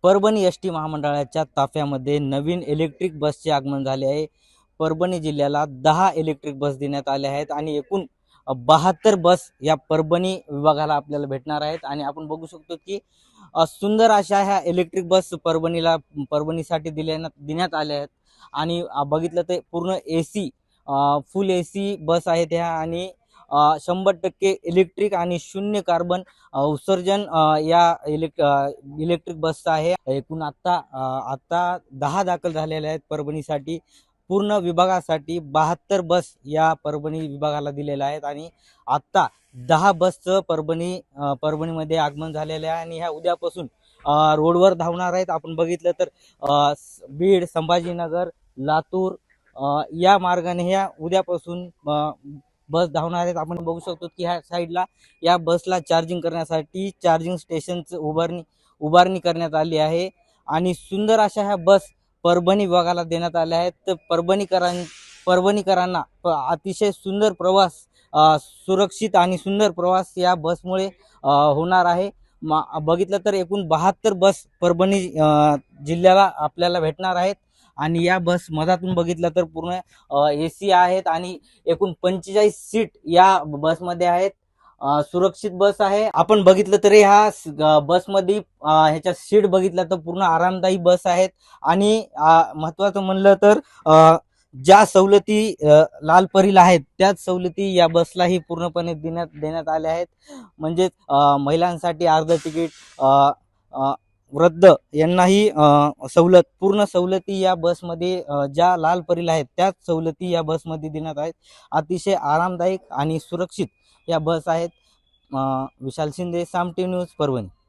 Parbhani ST महामंडळाच्या ताफ्यामध्ये नवीन electric बसचे आगमन झाले आहे। परभणी जिल्ह्याला 10 इलेक्ट्रिक बस देण्यात आल्या आहेत आणि एकूण 72 बस या परभणी विभागाला आपल्याला भेटणार आहेत। आणि आपण बघू शकतो की सुंदर अशा ह्या इलेक्ट्रिक बस परभणीसाठी देण्यात आल्या आहेत। आणि बघितलं तर पूर्ण एसी फुल एसी बस आहेत ह्या। आणि 100% इलेक्ट्रिक आणि शून्य कार्बन उत्सर्जन या इलेक्ट्रिक बसचा आहे। एकूण आता 10 दाखल झालेल्या आहेत परभणीसाठी। पूर्ण विभागासाठी 72 बस या परभणी विभागाला दिलेल्या आहेत आणि आता 10 बसचं परभणीमध्ये आगमन झालेलं आहे आणि ह्या उद्यापासून रोडवर धावणार आहेत। आपण बघितलं तर बीड, संभाजीनगर, लातूर या मार्गाने ह्या उद्यापासून बस धावणार आहेत। आपण बघू शकतो की ह्या साईडला या बसला चार्जिंग करण्यासाठी चार्जिंग स्टेशनचं उभारणी करण्यात आली आहे। आणि सुंदर अशा ह्या बस परभणी विभागाला देण्यात आल्या आहेत। तर परभणीकरांना अतिशय सुंदर प्रवास, सुरक्षित आणि सुंदर प्रवास या बसमुळे होणार आहे। बघितलं तर एकूण 72 बस परभणी जिल्ह्याला आपल्याला भेटणार आहेत। आणि या बस मधातून बघितलं तर पूर्ण एसी आहेत आणि एकूण 45 सीट या बसमध्ये आहेत। सुरक्षित बस आहे। आपण बघितलं तरी ह्या बसमध्ये ह्याच्या सीट बघितलं तर पूर्ण आरामदायी बस आहेत। आणि महत्त्वाचं म्हणलं तर ज्या सवलती लाल परीला आहेत त्याच सवलती या बसलाही पूर्णपणे देण्यात आल्या आहेत। म्हणजे महिलांसाठी अर्ध तिकीट, वृद्ध यांनाही पूर्ण सवलती या बसमध्ये ज्या लाल परीला आहेत त्याच सवलती या बसमध्ये देण्यात आहेत। अतिशय आरामदायक आणि सुरक्षित या बस आहेत। विशाल शिंदे, साम टीव्ही न्यूज, परभणी।